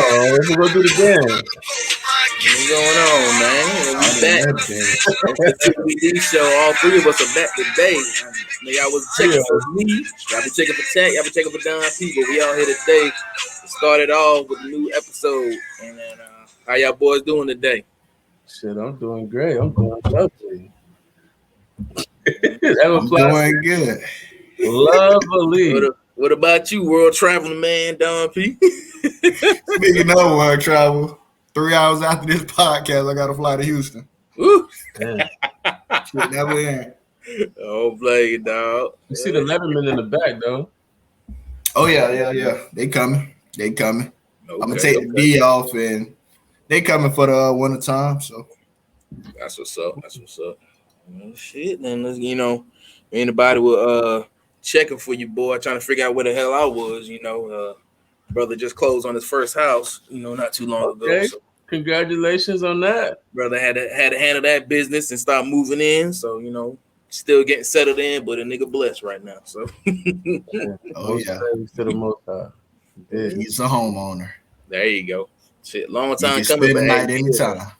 Oh, we're gonna do it again. What's going on, man? All We that back. Neptune. It's the TBD show. All three of us are back today. Know y'all was checking Yeah. for me. Y'all be checking for Tech. Y'all be checking for Don P. But we all here today to start it off with a new episode. And then, how y'all boys doing today? Shit, I'm doing great. I'm doing lovely. That I'm applies doing good. lovely. What about you, world traveling man, Don P? Speaking of world travel, 3 hours after this podcast, I got to fly to Houston. Woo. Man. Shit never end. Oh, play it, dog. You see the Letterman in the back, though. Oh, yeah. They coming. I'm going to take the Okay. D off, and they coming for the winter time, so. That's what's up. Well, shit, then anybody will checking for you, boy, trying to figure out where the hell I was. Brother just closed on his first house, not too long ago. Okay. So Congratulations on that. brother had to handle that business and start moving in. So still getting settled in, but a nigga blessed right now. So Oh, Most yeah. praise to the Most High. Yeah. He's a homeowner. there you go. Shit, long You time can coming, spend but the night hey, anytime.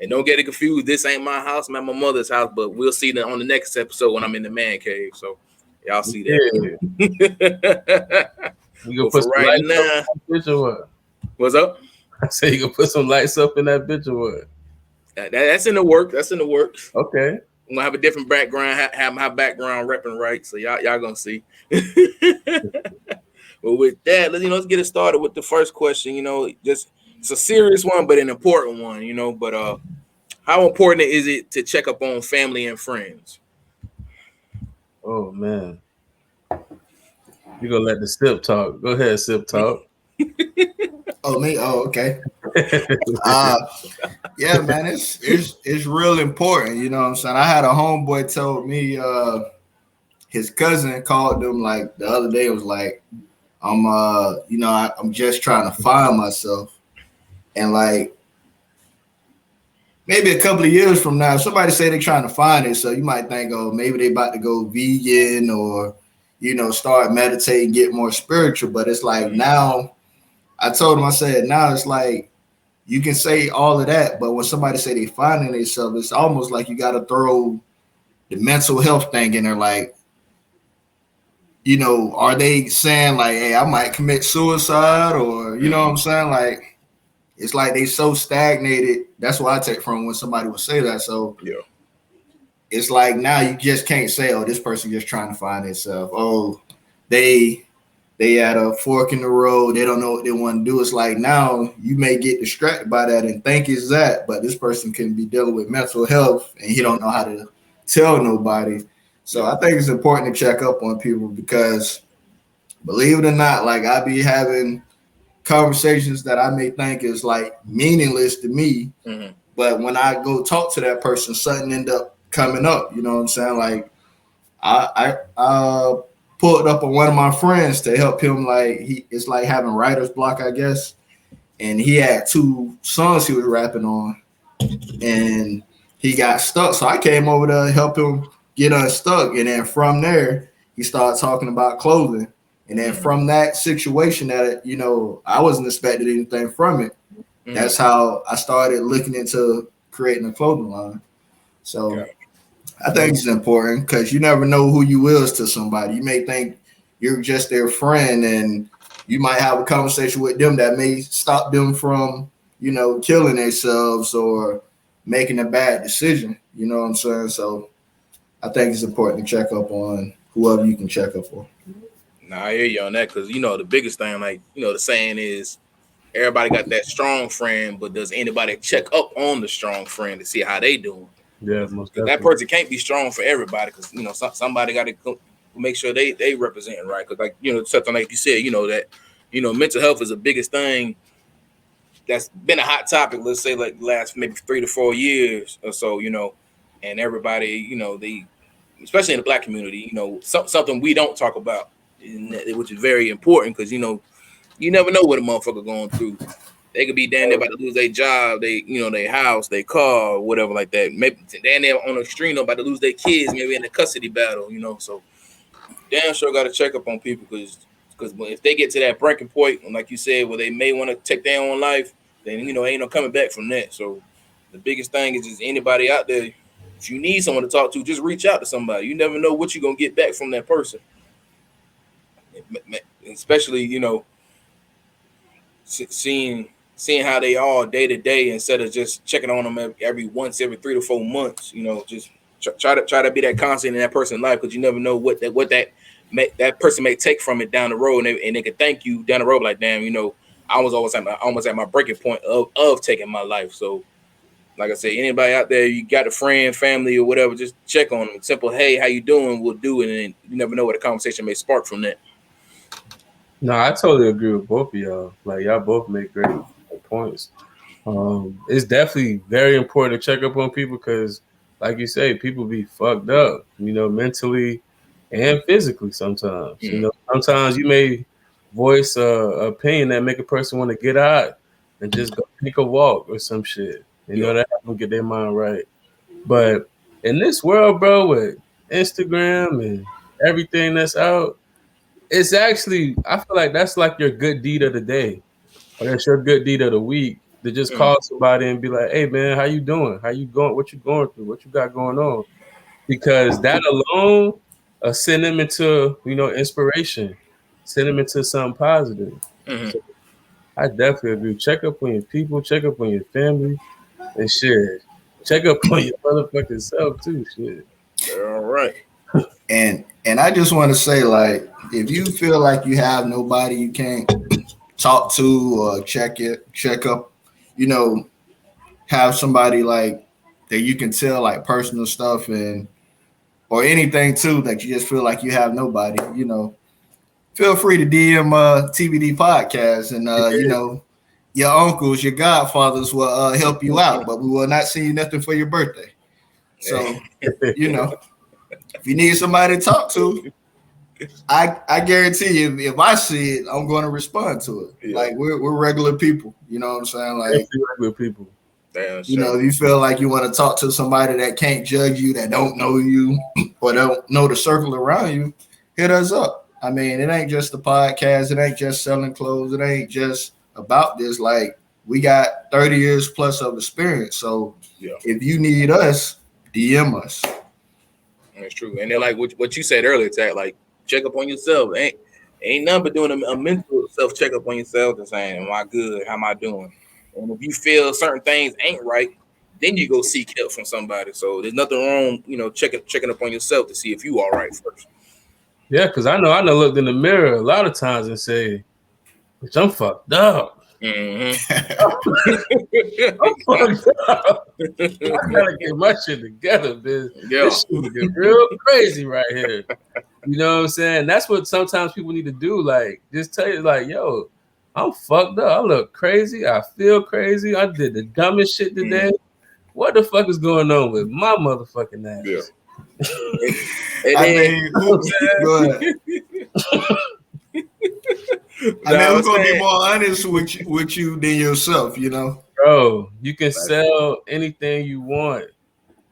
And don't get it confused. This ain't my house. I'm at my mother's house, but we'll see that on the next episode when I'm in the man cave. So y'all see that. Yeah. You gonna But put for some right lights now, up in that bitch or what? what's up? I say you gonna put some lights up in that bitch or what? That's in the work. That's in the works. Okay. I'm gonna have a different background. Have my background repping right. So y'all gonna see. Well, with that, let's get it started with the first question. Just it's a serious one, but an important one. But how important is it to check up on family and friends? Oh man. You gonna let the sip talk. Go ahead, sip talk. Oh, me? Oh, okay. Yeah, man, it's real important. You know what I'm saying? I had a homeboy told me his cousin called them like the other day. Was like, I'm just trying to find myself, and like maybe a couple of years from now, somebody say they're trying to find it, so you might think, oh, maybe they about to go vegan or start meditating, get more spiritual. But it's like now, I told him, I said, now it's like you can say all of that, but when somebody say they finding themselves, it's almost like you got to throw the mental health thing in there. Like, are they saying like, hey, I might commit suicide, or you know what I'm saying? Like, it's like they so stagnated. That's what I take from when somebody would say that. So Yeah. it's like now you just can't say, oh, this person just trying to find themselves. Oh, they at a fork in the road. They don't know what they want to do. It's like now you may get distracted by that and think it's that, but this person can be dealing with mental health and he don't know how to tell nobody. So I think it's important to check up on people because believe it or not, like I be having conversations that I may think is like meaningless to me, but when I go talk to that person, something end up coming up. You know what I'm saying? Like I pulled up on one of my friends to help him. Like it's like having writer's block, I guess. And he had 2 songs he was rapping on, and he got stuck. So I came over to help him get unstuck. And then from there, he started talking about clothing. And then from that situation that, I wasn't expecting anything from it. That's how I started looking into creating a clothing line. So I think it's important because you never know who you is to somebody. You may think you're just their friend and you might have a conversation with them that may stop them from, killing themselves or making a bad decision. You know what I'm saying? So I think it's important to check up on whoever you can check up on. Nah, I hear you on that because the biggest thing, like the saying is, everybody got that strong friend, but does anybody check up on the strong friend to see how they doing? Yeah, most That definitely. person can't be strong for everybody because somebody got to make sure they represent right. Because something like you said, that mental health is the biggest thing that's been a hot topic. Let's say like the last maybe 3 to 4 years or so. And everybody they especially in the black community, something we don't talk about, which is very important because you never know what a motherfucker going through. They could be damn near about to lose their job, their house, their car, or whatever like that. Maybe damn near on the street, about to lose their kids, maybe in a custody battle, So damn sure got to check up on people because Because if they get to that breaking point, and like you said, where they may want to take their own life, then ain't no coming back from that. So the biggest thing is just anybody out there. If you need someone to talk to, just reach out to somebody. You never know what you're gonna get back from that person. Especially seeing how they are day to day instead of just checking on them every 3 to 4 months. Just try to be that constant in that person's life, because you never know that person may take from it down the road, and they could thank you down the road like, damn, I was almost at my breaking point of taking my life. So like I said, anybody out there, you got a friend, family, or whatever, just check on them. Simple, hey, how you doing? We'll do it, and you never know what a conversation may spark from that. No, I totally agree with both of y'all. Like y'all both make great points. It's definitely very important to check up on people because, like you say, people be fucked up, mentally and physically sometimes. Sometimes you may voice a opinion that make a person want to get out and just go take a walk or some shit. That help them get their mind right. But in this world, bro, with Instagram and everything that's out, it's actually, I feel like that's like your good deed of the day, or that's your good deed of the week, to just call somebody and be like, hey man, how you doing? How you going? What you going through? What you got going on? Because that alone send them into, inspiration, send them into something positive. Mm-hmm. So I definitely agree. Check up on your people, check up on your family, and shit. Check up on your motherfucking self too, shit. All right. And I just want to say, like, if you feel like you have nobody you can't talk to or check up, you know, have somebody like that you can tell like personal stuff and or anything too that you just feel like you have nobody, feel free to DM TBD podcast and your uncles, your godfathers will help you out, but we will not send you nothing for your birthday. So, if you need somebody to talk to, I guarantee you, if I see it, I'm going to respond to it. Yeah. Like we're regular people, you know what I'm saying? Like regular people. Damn, if you feel like you want to talk to somebody that can't judge you, that don't know you, or don't know the circle around you, hit us up. I mean, it ain't just the podcast. It ain't just selling clothes. It ain't just about this. Like we got 30 years plus of experience. So if you need us, DM us. That's true. And then like what you said earlier, Tag, like check up on yourself. Ain't nothing but doing a mental self checkup on yourself and saying, am I good? How am I doing? And if you feel certain things ain't right, then you go seek help from somebody. So there's nothing wrong, checking up on yourself to see if you all right first. Yeah, because I know looked in the mirror a lot of times and say, bitch, I'm fucked up. I'm fucked up. I gotta get my shit together, bitch. Yeah. This shit looking real crazy right here. You know what I'm saying? That's what sometimes people need to do. Like, just tell you, like, yo, I'm fucked up. I look crazy. I feel crazy. I did the dumbest shit today. What the fuck is going on with my motherfucking ass? Yeah. I mean, go ahead. I mean, who's gonna be more honest with you than yourself, Bro, you can sell anything you want.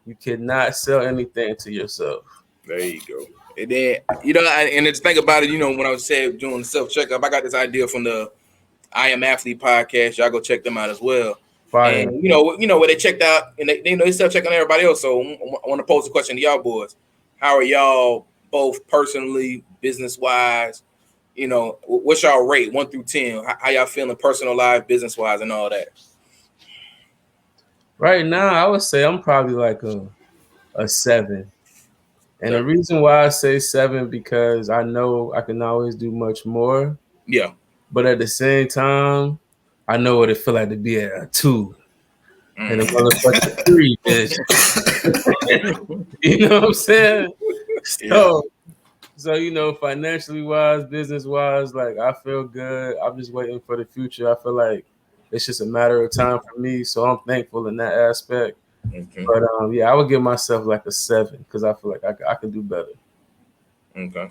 You cannot sell anything to yourself. There you go. And then, and just think about it, when I was saying doing the self checkup, I got this idea from the I Am Athlete podcast. Y'all go check them out as well. Fire. And where they checked out and they still checking everybody else. So I want to pose a question to y'all boys. How are y'all both personally, business wise? What's y'all rate 1 through 10? How y'all feeling personal life, business wise, and all that? Right now, I would say I'm probably like a 7. And the reason why I say 7 because I know I can always do much more. Yeah. But at the same time, I know what it feel like to be at a 2 and a motherfucking 3, bitch. You know what I'm saying? So financially wise, business wise, like I feel good. I'm just waiting for the future. I feel like it's just a matter of time for me. So I'm thankful in that aspect. Okay. But I would give myself like a 7 because I feel like I can do better. Okay.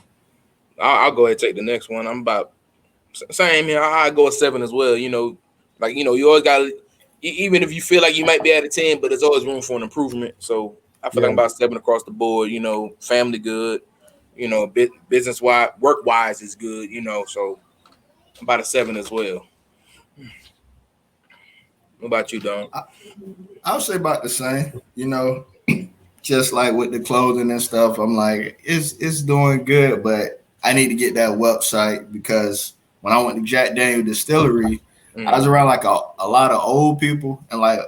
I'll go ahead and take the next one. I'm about same here. I'll go a 7 as well. You always got, even if you feel like you might be at a 10, but there's always room for an improvement. So I feel like I'm about 7 across the board. Family good. business wise, work wise is good. So about a 7 as well. What about you, Don? I would say about the same. Just like with the clothing and stuff, I'm like, it's doing good, but I need to get that website because when I went to Jack Daniel Distillery, I was around like a lot of old people, and like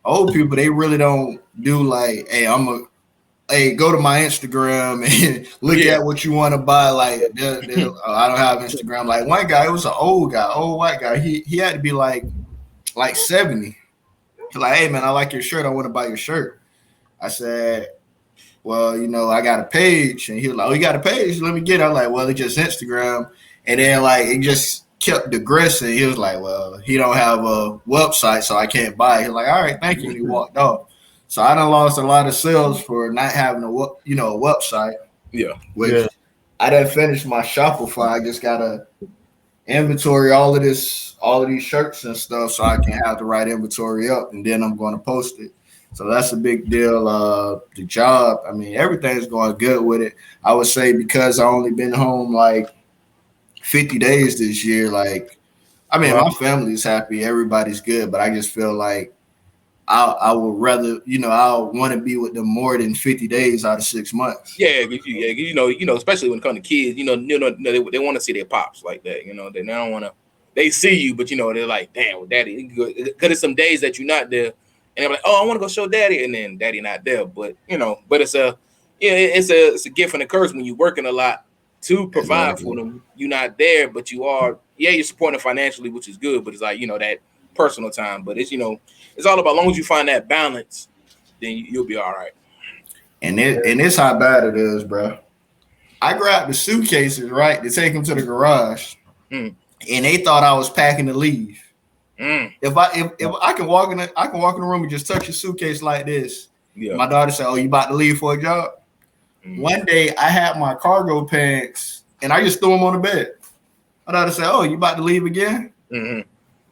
old people, they really don't do like, hey, go to my Instagram and look at what you want to buy. Like, I don't have Instagram. Like one guy, it was an old guy, old white guy. He had to be like 70. He's like, hey man, I like your shirt. I want to buy your shirt. I said, well, I got a page. And he was like, oh, you got a page? Let me get it. I was like, well, it's just Instagram. And then like it just kept digressing. He was like, well, he don't have a website, so I can't buy it. He was like, all right, thank you. And he walked off. So I done lost a lot of sales for not having a website. Yeah. Which I done finished my Shopify. I just gotta inventory all of these shirts and stuff so I can have the right inventory up, and then I'm going to post it. So that's a big deal. The job, I mean, everything's going good with it. I would say because I only been home like 50 days this year. Like, I mean, my family's happy, everybody's good, but I just feel like I would rather, I want to be with them more than 50 days out of 6 months. Yeah, especially when it comes to kids, they want to see their pops like that. They don't want to. They see you, but they're like, damn, well, daddy. Because there's some days that you're not there, and they're like, oh, I want to go show daddy, and then daddy not there. But but it's a gift and a curse when you're working a lot to provide for them. You're not there, but you are. Yeah, you're supporting financially, which is good. But it's like that personal time. But it's it's all about, as long as you find that balance, then you'll be all right. And it's how bad it is, bro. I grabbed the suitcases, right, to take them to the garage, and they thought I was packing to leave. If I can walk in the room and just touch your suitcase like this, my daughter said, "Oh, you about to leave for a job?" One day I had my cargo pants and I just threw them on the bed. My daughter said, "Oh, you about to leave again?"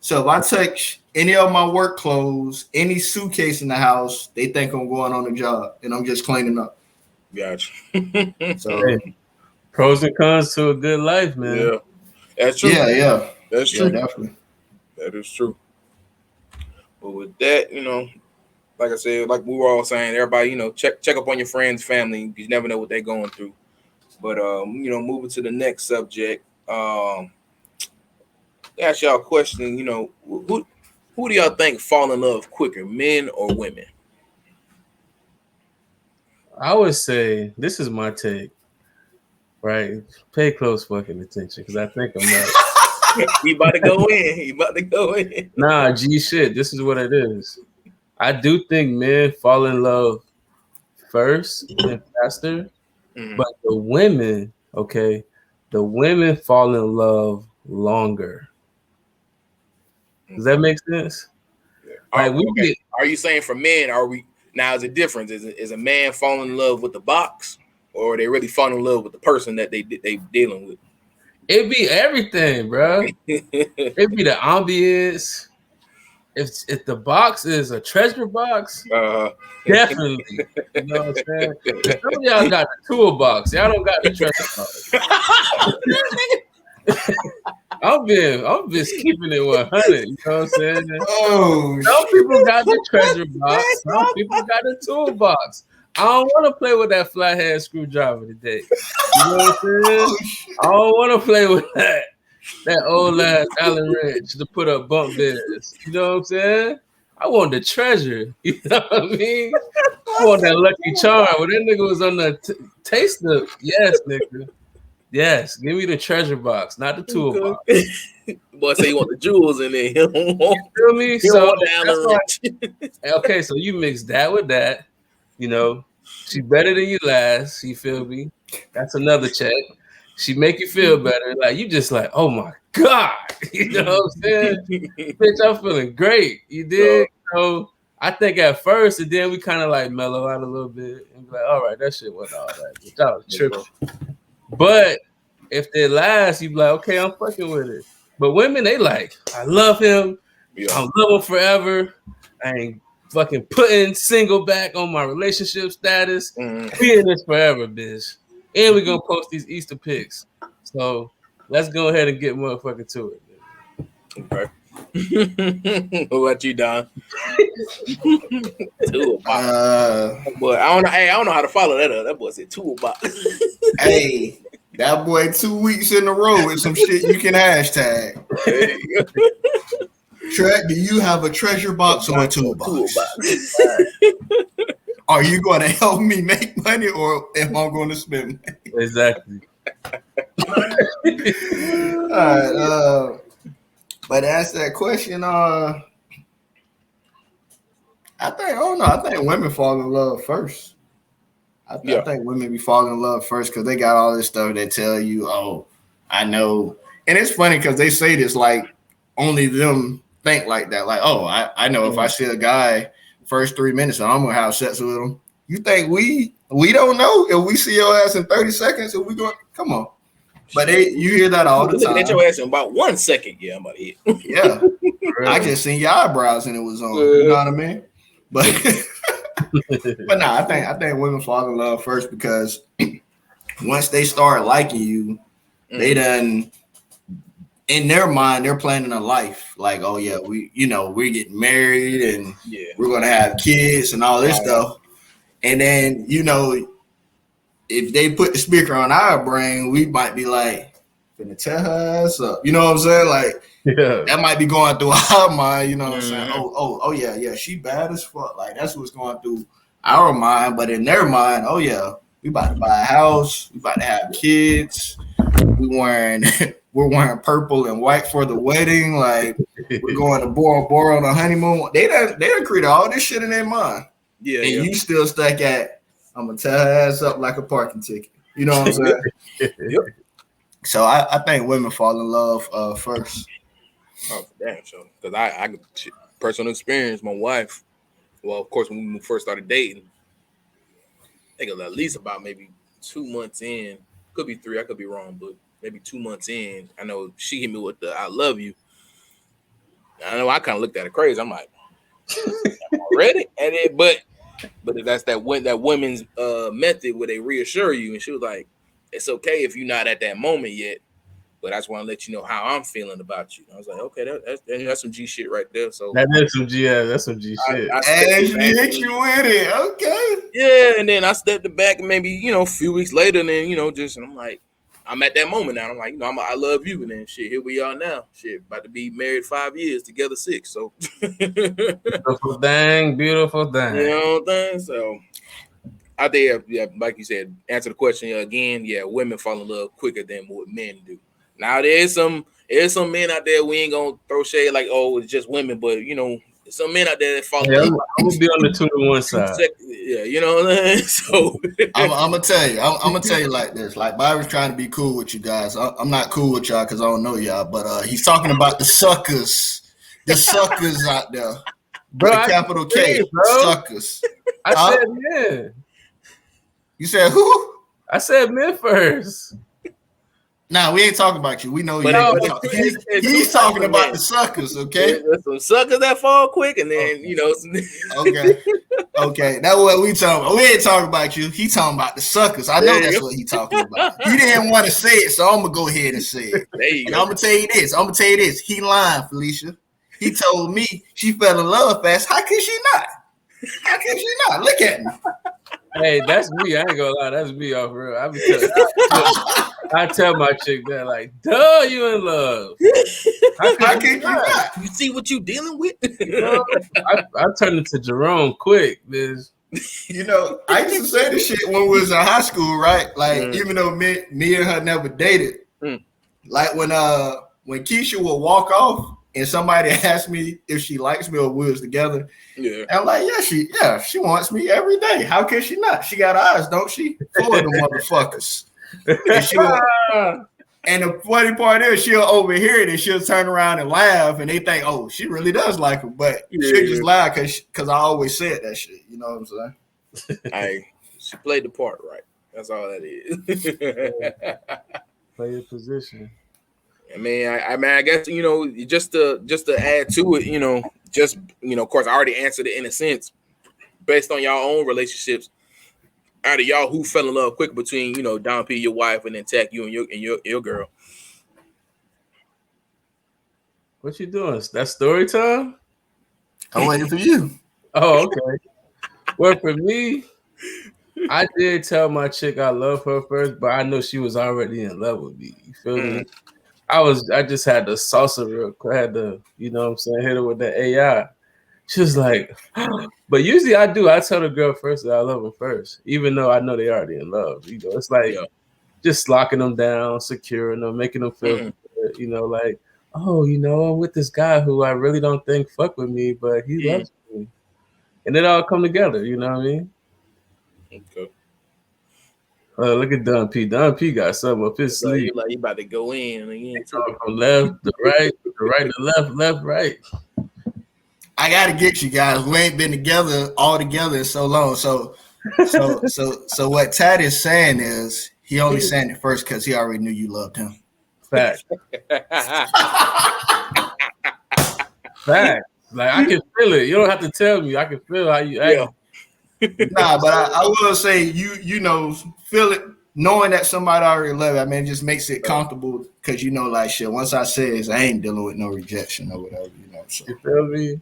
So if I touch any of my work clothes, any suitcase in the house, they think I'm going on the job and I'm just cleaning up. Gotcha. So pros and cons to a good life, man. Yeah, that's true. Yeah, that's true. Definitely. That is true. But with that, like I said, like we were all saying, everybody, check up on your friends, family. You never know what they're going through. But moving to the next subject, ask y'all a question. Who do y'all think fall in love quicker, men or women? I would say this is my take. Right, pay close fucking attention because I think I'm right. He about to go in. He about to go in. Nah, G shit. This is what it is. I do think men fall in love first and faster, but the women, the women fall in love longer. Does that make sense? Like are you saying for men? Are we now? Is a difference? Is a man falling in love with the box, or are they really falling in love with the person that they dealing with? It'd be everything, bro. It'd be the ambience. If the box is a treasure box, definitely. You know what I'm saying? Some of y'all got the toolbox. Y'all don't got the treasure box. I'm just keeping it 100. You know what I'm saying? Oh, some people got the treasure box. Some people got the toolbox. I don't want to play with that flathead screwdriver today. You know what I'm saying? I don't want to play with that old ass Allen wrench to put up bump beds. You know what I'm saying? I want the treasure. You know what I mean? I want that Lucky Charm. When that nigga was on the taste of, yes, nigga. Yes, give me the treasure box, not the toolbox. Boy, say you want the jewels in there. You feel me? You so want the Allen wrench. Okay, so you mix that with that. She better than you last. You feel me? That's another check. She make you feel better. Like you just like, oh my God. You know what I'm saying? Bitch, I'm feeling great. You did? So I think at first, and then we kind of like mellow out a little bit and be like, all right, that shit wasn't all that. Bitch, I was tripping. But if they last, you be like, okay, I'm fucking with it. But women, they like, I love him. I'll love him forever. I ain't fucking putting single back on my relationship status. We in this forever, bitch. and we're gonna post these Easter pics. So let's go ahead and get motherfucking to it. Okay. What about you, Don? Toolbox. But I don't know. Hey, I don't know how to follow that up. That boy said toolbox. Hey, that boy 2 weeks in a row with some shit you can hashtag. Do you have a treasure box or a toolbox? Are you going to help me make money or am I going to spend money? Exactly. All right. But to answer that question, I don't know. I think women fall in love first. I think women be falling in love first because they got all this stuff that tell you, oh, I know. And it's funny because they say this like only them think like that. Like, oh, I know if I see a guy first 3 minutes and I'm gonna have sex with him. You think we don't know if we see your ass in 30 seconds if we going come on. But you hear that all the time. Looking at your ass in about 1 second. Yeah, I'm about to hit. Yeah. I just seen your eyebrows and it was on. You know what I mean? But but no, I think women fall in love first because once they start liking you, they done in their mind they're planning a life. Like, oh yeah, we're getting married and we're gonna have kids and all this stuff. And then if they put the speaker on our brain, we might be like, "Finna tear her ass up." You know what I'm saying? Like that might be going through our mind. You know what I'm saying? Oh yeah, she bad as fuck. Like that's what's going through our mind, but in their mind, oh yeah, we about to buy a house, we about to have kids, we're wearing purple and white for the wedding, like we're going to Bora Bora on a honeymoon. They done created all this shit in their mind. Yeah. And you still stuck at I'm gonna tear her ass up like a parking ticket. You know what I'm saying? Yep. So I think women fall in love first. Oh, damn, sure. Because I personal experience, my wife. Well, of course, when we first started dating, I think at least about maybe 2 months in, could be 3, I could be wrong, but maybe 2 months in, I know she hit me with the "I love you." I know I kind of looked at her crazy. I'm like, already? And then, but that's that women's method where they reassure you, and she was like, "It's okay if you're not at that moment yet, but I just want to let you know how I'm feeling about you." I was like, "Okay, that's some G shit right there." So that's some G shit. And she hit you with it, okay? Yeah, and then I stepped back, maybe a few weeks later, and then and I'm like, I'm at that moment now. I'm like, I love you, and then shit, here we are now. Shit, about to be married 5 years, together 6. So beautiful thing. You know what I'm saying? So I think, like you said, answer the question again. Yeah, women fall in love quicker than what men do. Now there's some men out there we ain't gonna throw shade like, oh, it's just women, but some men out there that fall in love. I'm gonna be on the 2-to-1 side. Yeah, you know what I'm saying? So I'm gonna tell you, I'm gonna tell you like this. Like Byron's trying to be cool with you guys. I'm not cool with y'all because I don't know y'all, but he's talking about the suckers out there. Bro, with a capital K, suckers. I said men. You said who? I said men first. Nah, we ain't talking about you. We know you. He's talking about the suckers, okay? There's some suckers that fall quick, and then Okay, that's what we talking about. We ain't talking about you. He talking about the suckers. I know that's what he talking about. He didn't want to say it, so I'm gonna go ahead and say it. I'm gonna tell you this. He lying, Felicia. He told me she fell in love fast. How can she not? Look at me. Hey, that's me. I ain't gonna lie. That's me off real. I tell my chick that, like, duh, you in love. How can you not? You see what you dealing with? I turned into Jerome quick, bitch. I used to say this shit when we was in high school, right? Like, even though me and her never dated, like when Keisha would walk off and somebody asked me if she likes me or we was together, I'm like, she wants me every day. How can she not? She got eyes, don't she? Full of them motherfuckers. And the funny part is she'll overhear it and she'll turn around and laugh and they think, oh, she really does like him. But she'll just laugh because I always said that shit. You know what I'm saying? She played the part right. That's all that is. Play your position. I mean, I guess just to add to it, of course, I already answered it in a sense, based on y'all own relationships. out of y'all, who fell in love quick between Don P, your wife, and then Tech, you and your girl? What you doing? That story time? I'm waiting for you. Oh, okay. Well, for me, I did tell my chick I love her first, but I know she was already in love with me. You feel me? I just had the salsa real quick. I had to, you know what I'm saying, hit her with the AI. She was like, but usually I do. I tell the girl first that I love them first, even though I know they already in love. You know, it's like Yeah. just locking them down, securing them, making them feel Mhm. good. You know, like, oh, you know, I'm with this guy who I really don't think fuck with me, but he Mhm. loves me, and it all come together. You know what I mean? Okay. Look at Don P. Don P got something up his So you sleeve. like you about to go in again too. Going from left to right, to right to left, left, right. I gotta get you guys. We ain't been together all together in so long. So what Tad is saying is he only saying it first because he already knew you loved him. Fact, fact. Like I can feel it. You don't have to tell me. I can feel how you Yeah. act. Nah, but I will say you know feel it knowing that somebody already love it. I mean, it just makes it comfortable because you know like shit. Once I say this, I ain't dealing with no rejection or whatever. You know. So You feel me?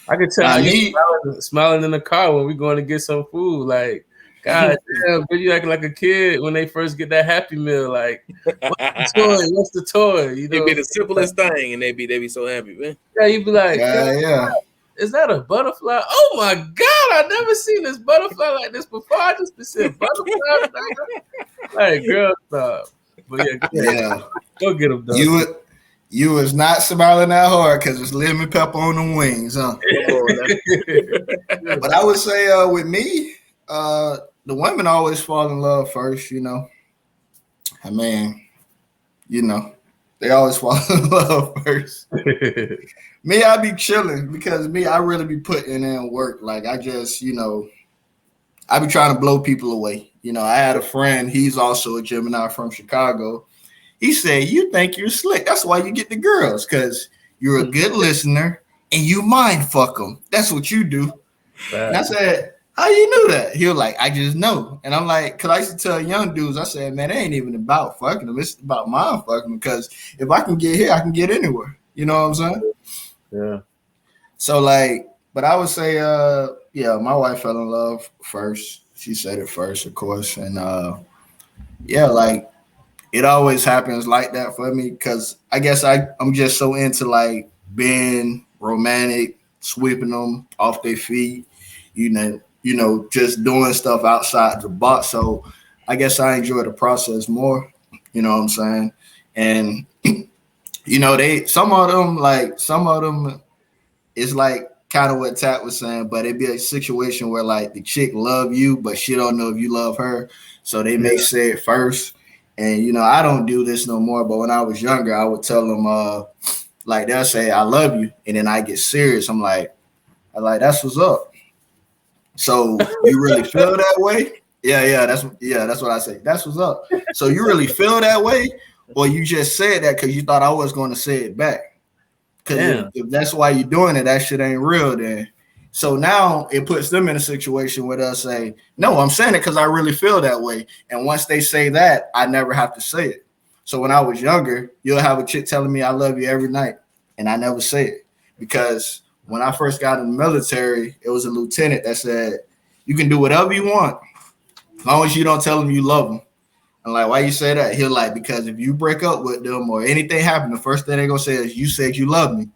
I can tell how now you me, smiling in the car when we going to get some food. Like, God damn, but you acting like a kid when they first get that Happy Meal. Like, what's the toy? What's the toy? You It'd know, be the simplest thing, and they be so happy, man. yeah, you be like, yo, yeah. is that a butterfly? Oh my God, I never seen this butterfly like this before. I just been seeing butterflies. Like, girl, stop. But yeah, go ahead. Yeah, Go get them done. you would. You was not smiling that hard because it's lemon pepper on the wings, huh? Come on now. But I would say with me, the women always fall in love first, you know. I mean, you know, they always fall in love first. Me, I be chilling because me, I really be putting in work. Like I just, you know, I be trying to blow people away. You know, I had a friend, he's also a Gemini from Chicago. He said, "You think you're slick. That's why you get the girls, because you're a good listener and you mind fuck them. That's what you do." And I Facts. said, "How you knew that?" He was like, "I just know." And I'm like, because I used to tell young dudes, I said, "Man, it ain't even about fucking them. It's about mind fucking them. Because if I can get here, I can get anywhere." You know what I'm saying? Yeah. So like, but I would say, yeah, my wife fell in love first. She said it first, of course, and yeah, like it always happens like that for me because I guess I'm just so into like being romantic, sweeping them off their feet, just doing stuff outside the box. So I guess I enjoy the process more. You know what I'm saying? And they some of them it's like kind of what Tat was saying, but it'd be a situation where like the chick love you, but she don't know if you love her, so they may Yeah. say it first. And I don't do this no more, but when I was younger, I would tell them, like they'll say I love you, and then I get serious. I like that's what's up. So you really feel that way? That's what I say. That's what's up. So you really feel that way, or you just said that because you thought I was going to say it back? Because Damn. if that's why you're doing it, that shit ain't real then. So now it puts them in a situation where they'll say, "No, I'm saying it because I really feel that way." And once they say that, I never have to say it. So when I was younger, you'll have a chick telling me I love you every night, and I never say it because when I first got in the military, it was a lieutenant that said, "You can do whatever you want as long as you don't tell them you love them." I'm like, "Why you say that?" He'll like, "Because if you break up with them or anything happen, the first thing they're gonna say is you said you love me."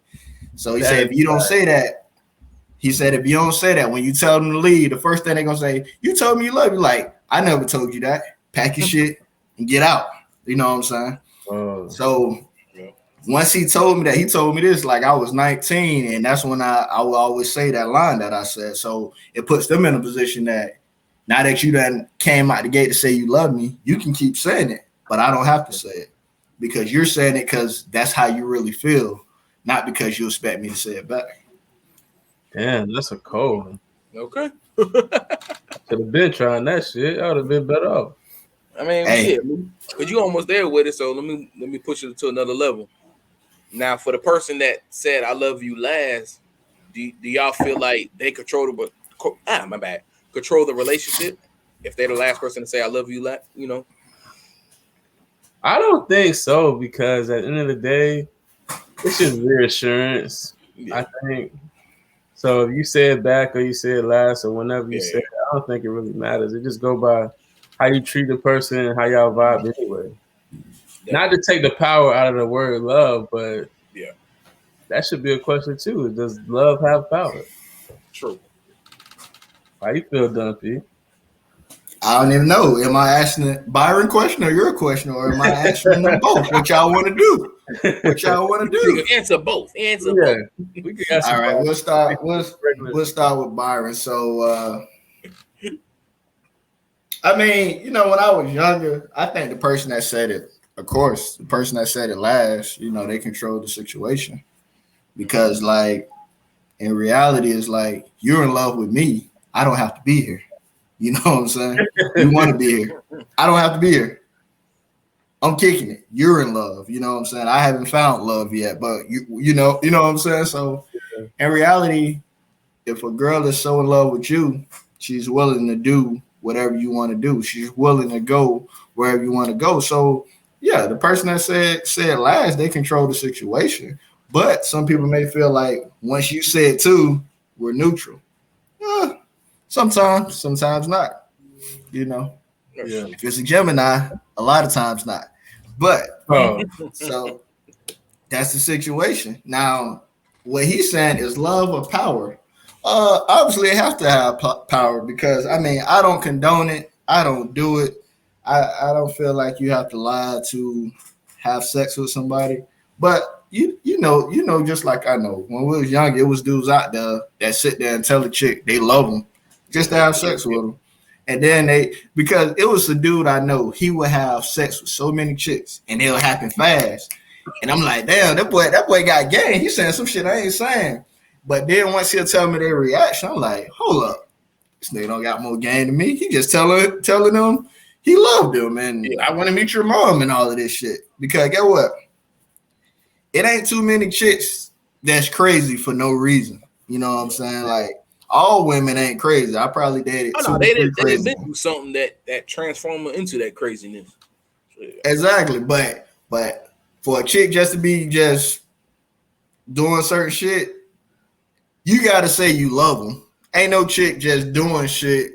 So he That said, is "If you don't say that," he said, "if you don't say that when you tell them to leave, the first thing they're gonna say, you told me you love me." Like, I never told you that. Pack your shit and get out. You know what I'm saying? oh, So Yeah. once he told me that, he told me this like I was 19, and that's when I will always say that line that I said. So it puts them in a position that now that you done came out the gate to say you love me, you can keep saying it, but I don't have to say it because you're saying it because that's how you really feel, not because you expect me to say it back. damn, that's a cold one. Okay. Should have been trying that shit. I would have been better off. I mean, Hey, shit, but you almost there with it. So let me push it to another level. Now, for the person that said "I love you" last, do y'all feel like they control the my bad control the relationship? if they're the last person to say I love you, you know. I don't think so because at the end of the day, it's just reassurance. Yeah, I think so. If you say it back or you say it last or whenever you say yeah, it, I don't think it really matters. It just go by how you treat the person and how y'all vibe anyway. Not definitely. to take the power out of the word love, but Yeah, that should be a question too. Does love have power? true. How you feel, Dumpy? I don't even know. Am I asking a Byron question or your question, or am I answering them both? What y'all want to do? What y'all want to Nigga, do? answer both. Answer Yeah, both. we could ask All right, about we'll start. regular We'll people. start with Byron. So, I mean, when I was younger, I think the person that said it, of course, the person that said it last, they controlled the situation Mm-hmm. because, like, in reality, it's like you're in love with me. I don't have to be here. You know what I'm saying? You want to be here. I don't have to be here. I'm kicking it. You're in love. You know what I'm saying? I haven't found love yet, but you know what I'm saying? So in reality, if a girl is so in love with you, she's willing to do whatever you want to do. She's willing to go wherever you want to go. So yeah, the person that said last, they control the situation. But some people may feel like once you said two, we're neutral. Eh, sometimes not. You know, That's Yeah. true. if it's a Gemini, a lot of times not. But Oh, so that's the situation. Now, what he's saying is love or power. Obviously, it has to have power because I mean, I don't condone it. I don't do it. I don't feel like you have to lie to have sex with somebody. But you know, just like I know, when we was young, it was dudes out there that sit there and tell a chick they love them just to have sex with them. And then because it was a dude I know, he would have sex with so many chicks, and it'll happen fast. And I'm like, damn, that boy got game. He's saying some shit I ain't saying. But then once he'll tell me their reaction, I'm like, hold up, this nigga don't got more game than me. He just telling them he loved them and Yeah, I want to meet your mom and all of this shit. Because get what? It ain't too many chicks that's crazy for no reason. You know what I'm yeah. saying? Like all women ain't crazy. I probably dated Oh two no, or three they didn't crazy been ones. through something that transformed her into that craziness. So, yeah. Exactly. But for a chick just to be just doing certain shit, you gotta say you love them. Ain't no chick just doing shit.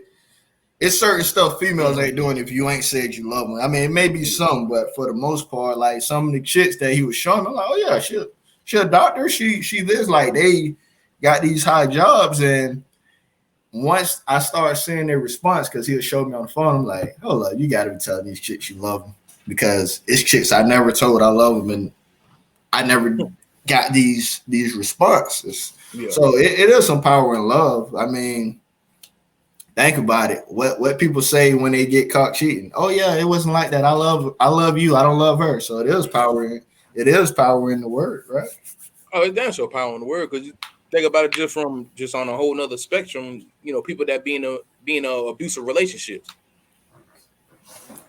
It's certain stuff females Mm-hmm. ain't doing if you ain't said you love them. I mean, it may be some, but for the most part, like some of the chicks that he was showing, I'm like, oh yeah, she a doctor. She this like they got these high jobs, and once I started seeing their response, because he'll show me on the phone, I'm like, hold up, you gotta be telling these chicks you love them because it's chicks I never told I love them, and I never got these responses. Yeah. So it is some power in love. I mean, think about it. What people say when they get caught cheating? Oh yeah, it wasn't like that. I love you. I don't love her. So it is power in the word, right? Oh, it's damn sure power in the word because you think about it just on a whole nother spectrum. You know, people that being abusive relationships.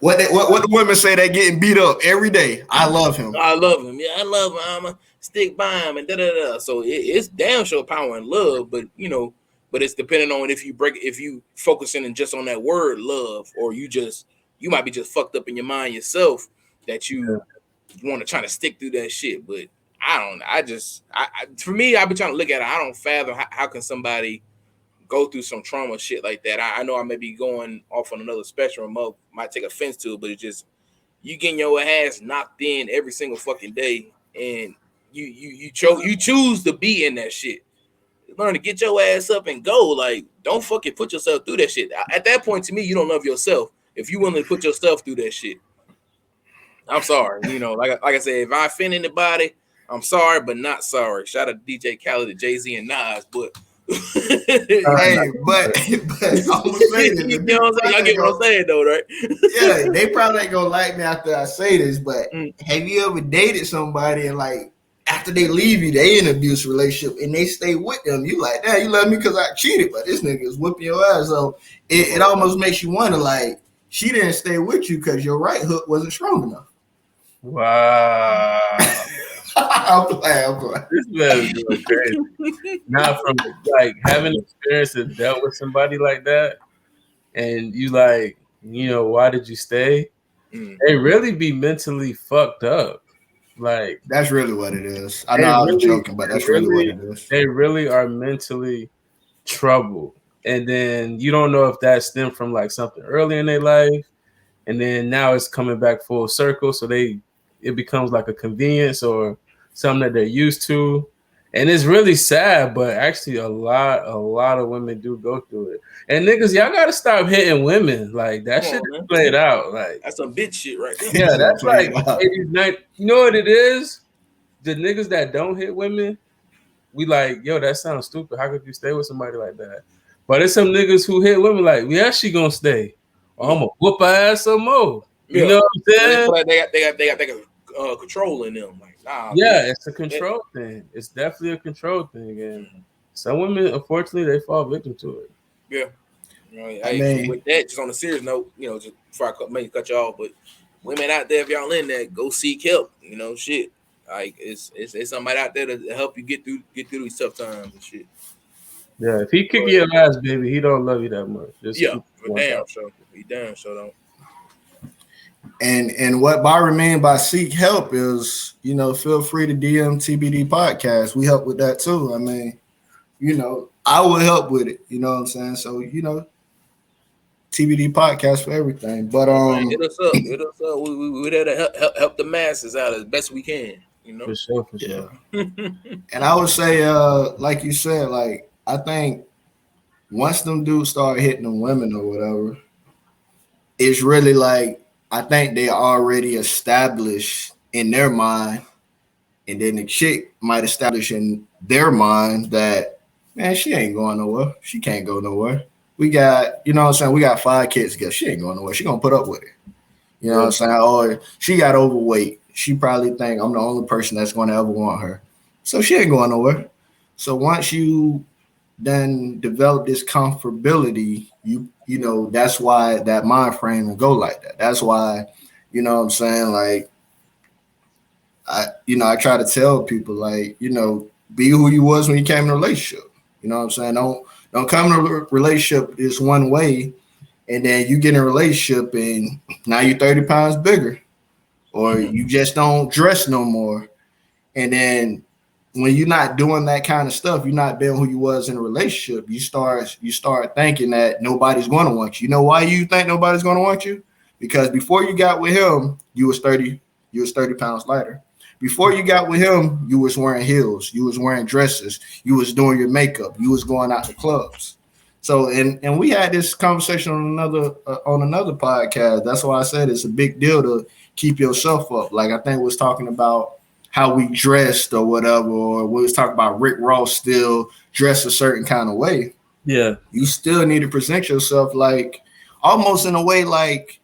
What the women say they getting beat up every day. I love him. I love him. Yeah, I love him. I'ma stick by him and da da da. So it's damn sure power in love, but but it's depending on if you focusing in just on that word love, or you might be just fucked up in your mind yourself that yeah. you want to try to stick through that shit. But I don't. For me, I've been trying to look at it. I don't fathom how can somebody go through some trauma shit like that. I know I may be going off on another spectrum of might take offense to it, but it's just you getting your ass knocked in every single fucking day, and you choose to be in that shit. Learn to get your ass up and go. Like, don't fucking put yourself through that shit. At that point, to me, you don't love yourself. If you willing to put yourself through that shit, I'm sorry. Like I said, if I offend anybody, I'm sorry, but not sorry. Shout out to DJ Khaled, to Jay Z and Nas, but Hey, but but I'm gonna say this. you And know people what I'm saying? Y'all probably get ain't what I'm gonna, saying, though, right? yeah, they probably ain't gonna like me after I say this. But Mm. have you ever dated somebody and like after they leave you, they in an abuse relationship and they stay with them? You like, damn, you love me because I cheated, but this nigga is whooping your ass. So it almost makes you wonder, like, she didn't stay with you because your right hook wasn't strong enough. Wow. I'm playing. I'm playing. This man is going crazy. Now, from like having experience and dealt with somebody like that, and you like, why did you stay? Mm. They really be mentally fucked up. Like That's really what it is. I know they I was really, joking, but they that's really what really, it is. they really are mentally troubled. And then you don't know if that stemmed from like something early in their life, and then now it's coming back full circle. So it becomes like a convenience or something that they're used to. And it's really sad, but actually a lot of women do go through it. And niggas, y'all gotta stop hitting women. Like that Come shit on, is man. played out. Like, That's some bitch shit right there. yeah, Don't that's play like it out. 80s, 90s. You know what it is? The niggas that don't hit women, we like, yo, that sounds stupid. How could you stay with somebody like that? But it's some niggas who hit women like, yeah, she gonna stay. Or I'm Yeah. gonna whoop her ass some more. You Yeah. know what I'm They saying? feel like they got control in them. Like, nah, Yeah, it's a that, control thing. It's definitely a control thing. And mm, some women, unfortunately, they fall victim to it. yeah. You know, I hey, mean, with that, just on a serious note, just before maybe cut you off, but women out there, if y'all in there, go seek help. Shit. Like it's somebody out there to help you get through these tough times and shit. Yeah, if he kick But your ass, baby, he don't love you that much. Just yeah, keep for it damn 1,000. sure. He damn sure don't. and what Byron mean by seek help is, feel free to DM TBD podcast. We help with that too. I mean, I will help with it. You know what I'm saying? So, TBD podcast for everything. But Yeah, man, hit us up. Hit us up. We there to help the masses out as best we can. For sure, for yeah. sure. And I would say, like you said, like I think once them dudes start hitting them women or whatever, it's really like I think they already established in their mind, and then the chick might establish in their mind that, man, she ain't going nowhere. She can't go nowhere. We got, what I'm saying, we got 5 kids together. She ain't going nowhere. She gonna put up with it. You know what Yeah, I'm saying? Or she got overweight. She probably think I'm the only person that's gonna ever want her. So she ain't going nowhere. So once you then develop this comfortability, that's why that mind frame and go like that. That's why, what I'm saying, like I try to tell people, like, be who you was when you came in a relationship. You know what I'm saying? Don't come in a relationship this one way, and then you get in a relationship and now you're 30 pounds bigger, or you just don't dress no more, and then when you're not doing that kind of stuff, you're not being who you was in a relationship. You start thinking that nobody's going to want you. You know why you think nobody's going to want you? Because before you got with him, you was 30 pounds lighter. Before you got with him, you was wearing heels, you was wearing dresses, you was doing your makeup, you was going out to clubs. So and we had this conversation on another podcast. That's why I said it's a big deal to keep yourself up. Like I think we was talking about how we dressed or whatever, or we was talking about Rick Ross still dressed a certain kind of way. yeah, You still need to present yourself like almost in a way like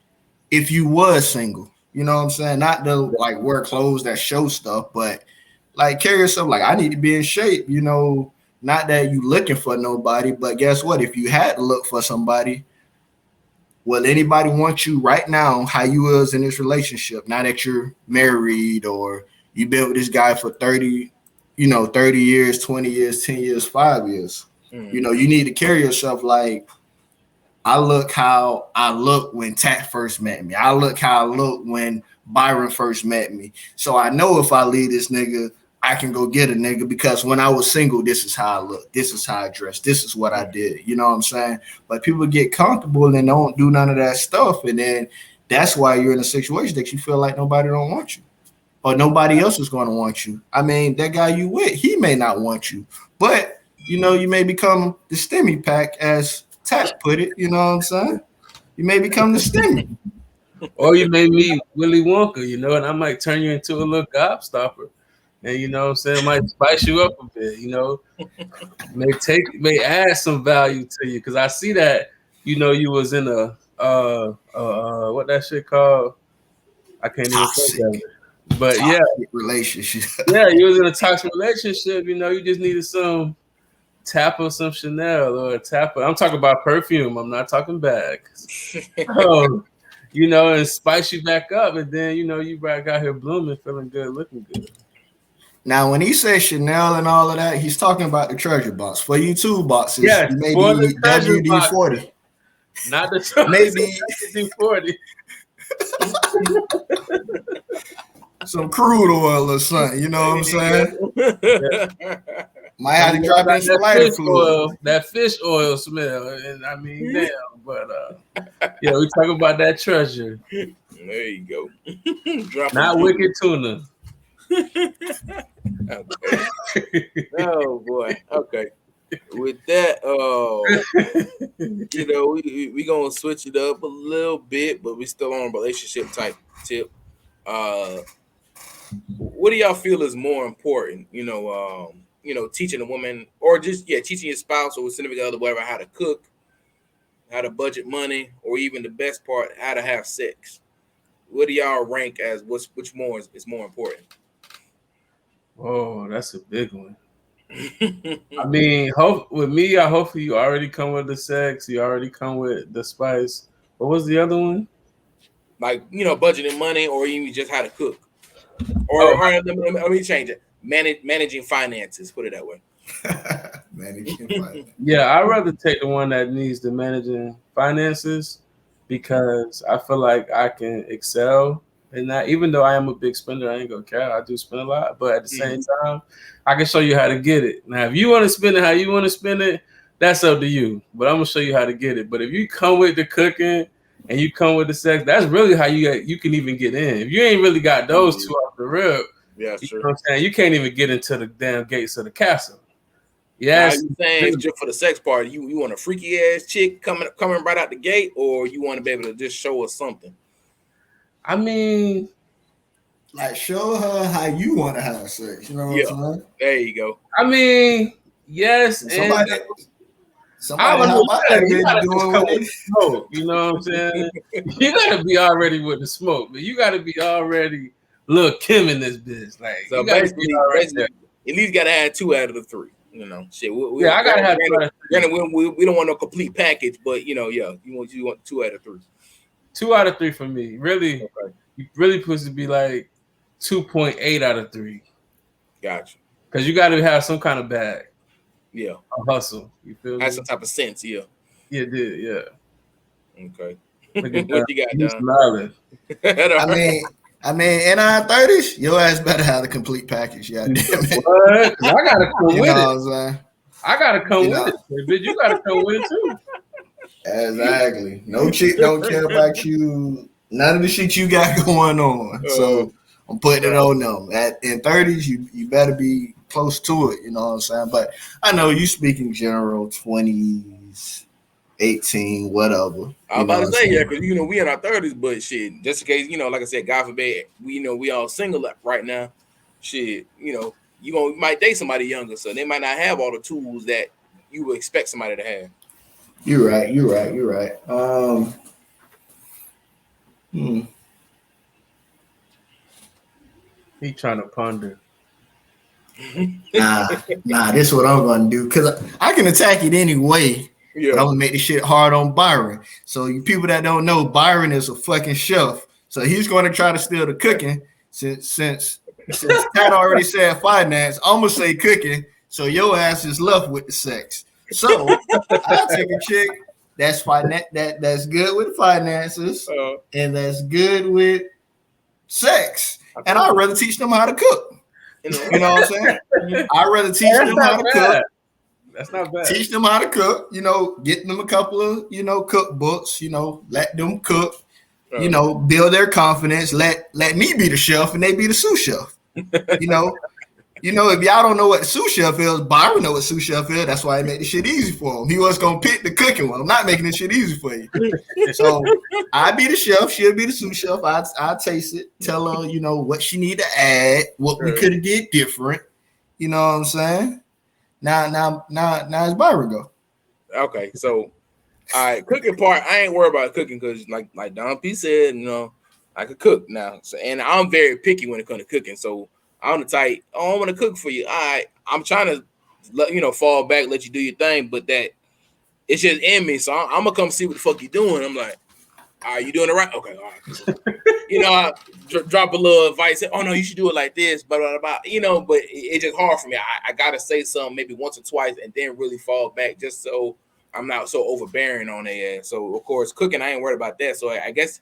if you was single. You know what I'm saying? Not to like wear clothes that show stuff, but like carry yourself like I need to be in shape. Not that you looking for nobody, but guess what? If you had to look for somebody, will anybody want you right now how you was in this relationship? Now that you're married or you've been with this guy for 30 years, 20 years, 10 years, 5 years. Mm-hmm. You need to carry yourself like I look how I look when Tat first met me. I look how I look when Byron first met me. So I know if I leave this nigga, I can go get a nigga because when I was single, this is how I look. This is how I dress. This is what I did. You know what I'm saying? But people get comfortable and don't do none of that stuff. And then that's why you're in a situation that you feel like nobody don't want you or nobody else is going to want you. I mean, that guy you with, he may not want you, but you may become the stimmy pack, as Tap put it. You know what I'm saying? You may become the stimmy. or you may meet Willy Wonka, and I might turn you into a little gobstopper, and what I'm saying, might spice you up a bit, may add some value to you because I see that you was in a what that shit called? I can't even think of Toxic, it, but yeah, toxic relationship. yeah, you was in a toxic relationship. You just needed some tap of some Chanel or a tap of, I'm talking about perfume. I'm not talking bags. Oh, and spice you back up, and then you back out here blooming, feeling good, looking good. Now, when he says Chanel and all of that, he's talking about the treasure box. For you two boxes, Yes, you may for the need treasure WD box. 40. Not the Maybe 40. some crude oil or something. You know what I'm saying? Might have to drop in some lighter fluid. That fish oil smell, and I mean, damn. But yeah, we talk about that treasure. There you go. Not wicked tuna. Okay. Oh boy. Okay. With that, we gonna switch it up a little bit, but we still on a relationship type tip. Uh, what do y'all feel is more important? Teaching a woman, or just teaching your spouse or significant other, whatever, how to cook, how to budget money, or even the best part, how to have sex. What do y'all rank as which more is more important? Oh, that's a big one. I mean, with me, hopefully you already come with the sex, you already come with the spice. What was the other one? Like budgeting money, or even just how to cook, Oh, or let me change it. Managing finances. Put it that way. yeah, I'd rather take the one that needs the managing finances because I feel like I can excel in that. Even though I am a big spender, I ain't gonna care. I do spend a lot, but at the same time, I can show you how to get it. Now, if you want to spend it how you want to spend it, that's up to you. But I'm gonna show you how to get it. But if you come with the cooking and you come with the sex, that's really how you can even get in. If you ain't really got those two off the rip, yeah, you sure. know what I'm saying? You can't even get into the damn gates of the castle. Now Yes. you saying just for the sex part, you want a freaky ass chick coming right out the gate, or you want to be able to just show us something? I mean, like show her how you want to have sex. You know what I'm saying? There you go. I mean, yes, somebody I don't how know. about You that gotta doing come what with they the smoke. You know what I'm saying? You gotta be already with the smoke, but you gotta be already Lil Kim in this bitch. Like So you gotta be already there. at least gotta have 2 out of the 3. Shit. I gotta have 2 out of 3. Granted, we don't want no complete package, but you want 2 out of 3. 2 out of 3 for me. Really, Okay. you really supposed to be like 2.8 out of 3. Gotcha. Because you gotta have some kind of bag. Yeah. A hustle. You feel Has me? some type of sense. Yeah. Yeah, did. Yeah. Okay. Look at What that. you got, He's Don? smiling. I mean, in our 30s, your ass better have the complete package. Yeah, damn it. What? I gotta come You with know it. what I'm saying? I gotta come with it, bitch. You gotta come with it too. Exactly. No chick don't care about you. None of the shit you got going on. So I'm putting it on them. In 30s, you better be close to it. You know what I'm saying? But I know you speaking general 20s, 18, whatever. I'm about to say, because we in our 30s, but shit, just in case, like I said, God forbid, we all single right now. Shit, you might date somebody younger, so they might not have all the tools that you would expect somebody to have. You're right. He trying to ponder. Nah, this is what I'm gonna do because I can attack it anyway. Yeah. But I'm gonna make this shit hard on Byron. So you people that don't know, Byron is a fucking chef. So he's gonna try to steal the cooking since Kat already said finance. I'm gonna say cooking. So your ass is left with the sex. So I'll take a chick that's that's good with finances and that's good with sex, and I'd rather teach them how to cook. You know what I'm saying? I'd rather teach them how to cook. That's not bad. Teach them how to cook, get them a couple of, cookbooks, let them cook, build their confidence, let me be the chef and they be the sous chef. If y'all don't know what the sous chef is, Byron know what sous chef is. That's why I made the shit easy for him. He was gonna pick the cooking one. I'm not making this shit easy for you. So I be the chef, she'll be the sous chef. I taste it, tell her, what she need to add, what we could have did different. You know what I'm saying? Now it's Byron go. Okay, so all right, cooking part, I ain't worried about cooking because like Don P said, I could cook now. So and I'm very picky when it comes to cooking. So I'm the type, I want to cook for you. All right, I'm trying to fall back, let you do your thing, but that it's just in me. So I'm gonna come see what the fuck you doing. I'm like, all right, you doing it right? Okay, all right. I drop a little advice. Oh no, you should do it like this, blah, blah, blah, but it's just hard for me. I gotta say something maybe once or twice and then really fall back just so I'm not so overbearing on their ass. So of course, cooking, I ain't worried about that. So I guess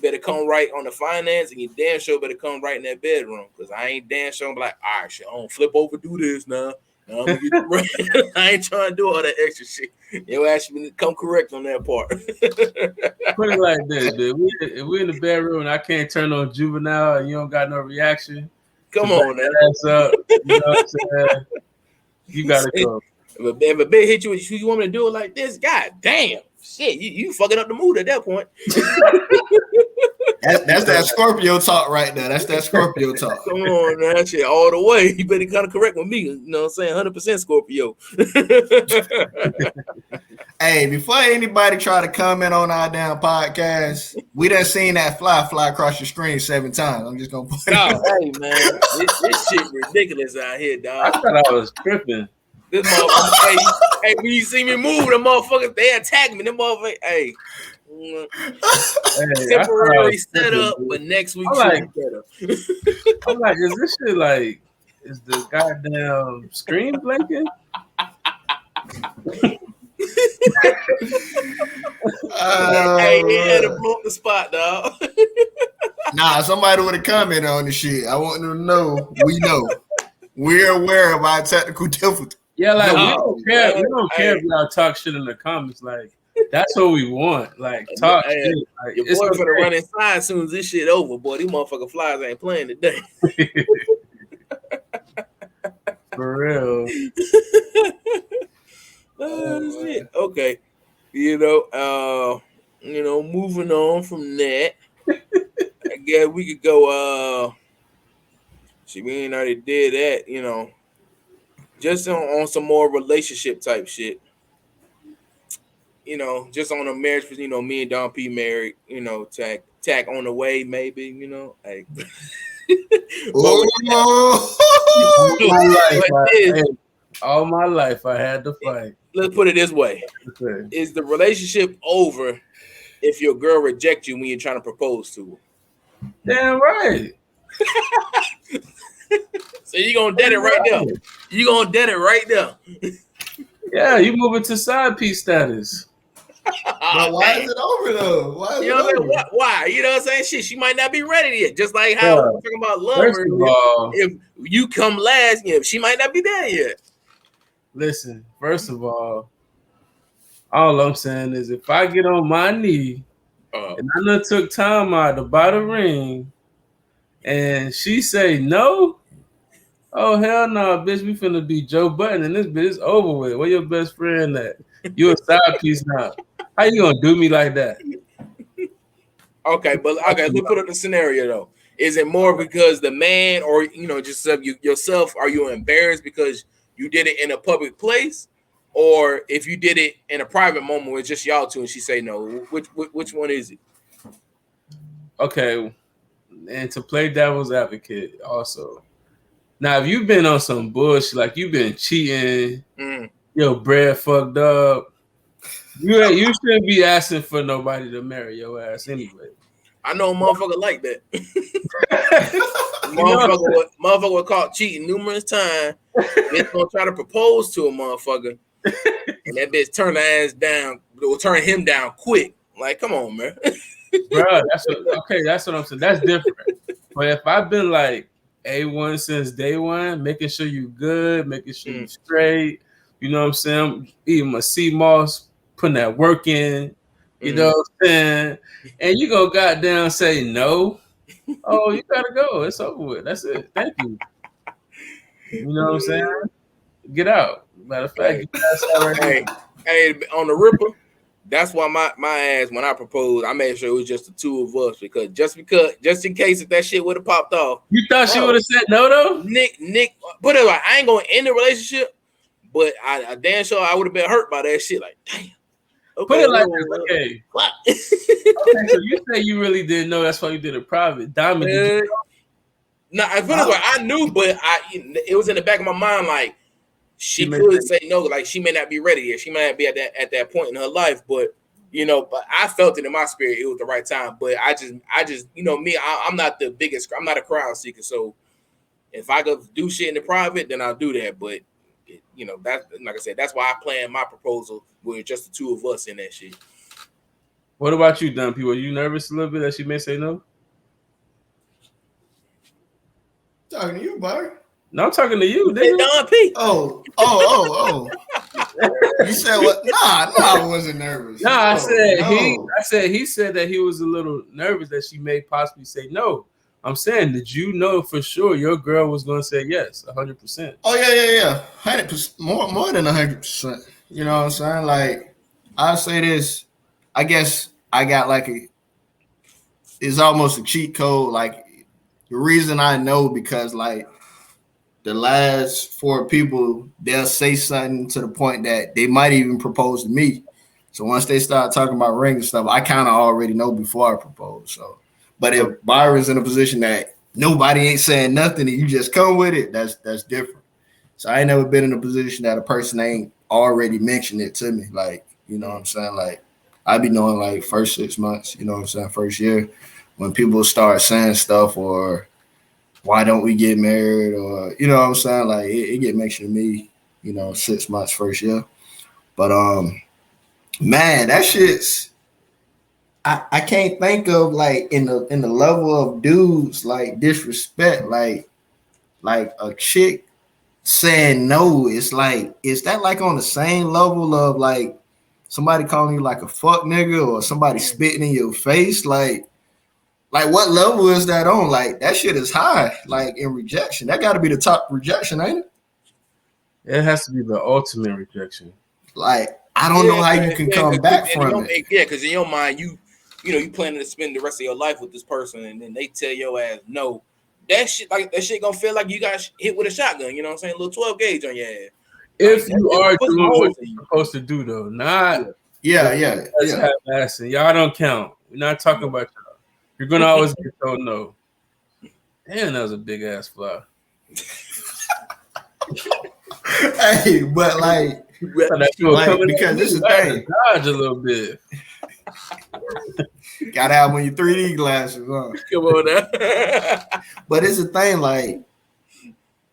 better come right on the finance, and you damn sure better come right in that bedroom, because I ain't damn sure be like, all right, shit, I don't flip over, do this now. Now I'm gonna get you right. I ain't trying to do all that extra shit. You ask me to come correct on that part. Put it like this, dude. If we in the bedroom and I can't turn on juvenile and you don't got no reaction to Come back on now. that ass up, you know what I'm saying? You gotta go. If a bitch hit you, you want me to do it like this? God damn, shit, you fucking up the mood at that point. That's that Scorpio talk right there. That's that Scorpio talk. Come on, man, that shit all the way. You better kind of correct with me. You know what I'm saying? 100% Scorpio. Hey, before anybody try to comment on our damn podcast, we done seen that fly across your screen 7 times. I'm just gonna put it No, hey man, this shit ridiculous out here, I dog. thought I was tripping. This motherfucker, hey, when you see me move, the motherfuckers they attack me. Them motherfuckers, hey, Hey, I thought I temporary was tripping, setup, dude. but next week I'm should like, be better. I'm like, is this shit like, is the goddamn screen blinking? Hey, it had to blow up the spot, dog. Nah, somebody would have commented on the shit. I want them to know. We know. We're aware of our technical difficulties. Yeah, like we No, don't care. man. We don't care Hey. if y'all talk shit in the comments. Like that's what we want. Like talk Hey, shit. Like, your it's boy finna okay. run inside as soon as this shit over, boy. These motherfucking flies ain't playing today. For real. Oh, shit. Okay. Moving on from that. I guess we could go she ain't already did that, just on some more relationship type shit. Just on a marriage, me and Don P married, tack on the way, maybe, like but with All my life, I had to fight. let's put it this way. Okay. Is the relationship over if your girl rejects you when you're trying to propose to her? Damn right. So you gonna dead it right there. You gonna dead it right there. Yeah, you moving to side piece status. But why is it over though? Why is You know what it I'm over? saying? Why? You know what I'm saying? Shit, she might not be ready yet. Just like how Yeah. we were talking about love First earlier. of all, If you come last, she might not be there yet. listen. First of all I'm saying is if I get on my knee and I done took time out to buy the ring, and she say no, oh hell no, bitch, we finna be Joe Button and this bitch is over with. Where your best friend at? You a side piece now. How you gonna do me like that? Okay, but let's put up the scenario though. Is it more because the man, or just yourself? Are you embarrassed because you did it in a public place, or if you did it in a private moment with just y'all two, and she say no? Which one is it? Okay, and to play devil's advocate also. Now, if you've been on some bullshit, like you've been cheating, your bread fucked up, you shouldn't be asking for nobody to marry your ass anyway. I know a motherfucker like that. Motherfucker was caught cheating numerous times. Bitch gonna try to propose to a motherfucker, and that bitch turn her ass down, will turn him down quick. Like, come on, man. Bro, that's what I'm saying. That's different. But if I've been like A1 since day one, making sure you good, making sure you straight, you know what I'm saying? I'm eating my sea moss, putting that work in, you know what I'm saying? And you go goddamn say no. Oh, you gotta go. It's over with. That's it. Thank you. You know what I'm saying? Get out. Matter of fact, get outside right now. Hey, on the Ripper, that's why my ass, when I proposed, I made sure it was just the two of us, because just in case if that shit would have popped off. You thought she would have said no though? Nick, put it like, I ain't gonna end the relationship, but I damn sure I would have been hurt by that shit. Like, damn. Okay, put it like this, okay. Okay, so you say you really didn't know. That's why you did it private. Diamond, did you know? No, I put it like, I knew, but it was in the back of my mind, like she could say no, like she may not be ready yet. She may not be at that point in her life, but but I felt it in my spirit. It was the right time. But I just me, I'm not the biggest. I'm not a crowd seeker, so if I could do shit in the private, then I'll do that. But that like I said, that's why I planned my proposal with just the two of us in that shit. What about you, Dumpy? Were you nervous a little bit that she may say no? Talking to you, buddy. No, I'm talking to you, You said nigga. Don P. Oh. You said what? Nah, I wasn't nervous. No, I said No. he said that he was a little nervous that she may possibly say no. I'm saying, did you know for sure your girl was going to say yes, 100%? Oh yeah, 100%, more than 100%. You know what I'm saying? Like I say this, I guess I got like it's almost a cheat code. Like the reason I know because like the last four people they'll say something to the point that they might even propose to me. So once they start talking about ring and stuff, I kind of already know before I propose. So, but if Byron's in a position that nobody ain't saying nothing and you just come with it, that's different. So I ain't never been in a position that a person ain't already mentioned it to me. Like, you know what I'm saying? Like I be knowing like first 6 months, you know what I'm saying, first year, when people start saying stuff or why don't we get married or you know what I'm saying? Like it get mentioned to me, 6 months first year. But man, that shit's I can't think of like in the level of dudes like disrespect, like a chick saying no. It's like is that like on the same level of like somebody calling you like a fuck nigga or somebody spitting in your face? Like what level is that on? Like that shit is high. Like in rejection, that got to be the top rejection, ain't it? It has to be the ultimate rejection. Like I don't know how you can come back from it. Because in your mind, you planning to spend the rest of your life with this person, and then they tell your ass no. That shit gonna feel like you got hit with a shotgun. You know what I'm saying? A little 12 gauge on your ass. If you are doing what you're supposed to do, though, not yeah. half-assing. Y'all don't count. We're not talking about y'all. You're gonna always get told no. Damn, that was a big ass fly. Hey, but like because this is the thing. Dodge a little bit. Gotta have one of your 3D glasses on. Come on now. But it's the thing, like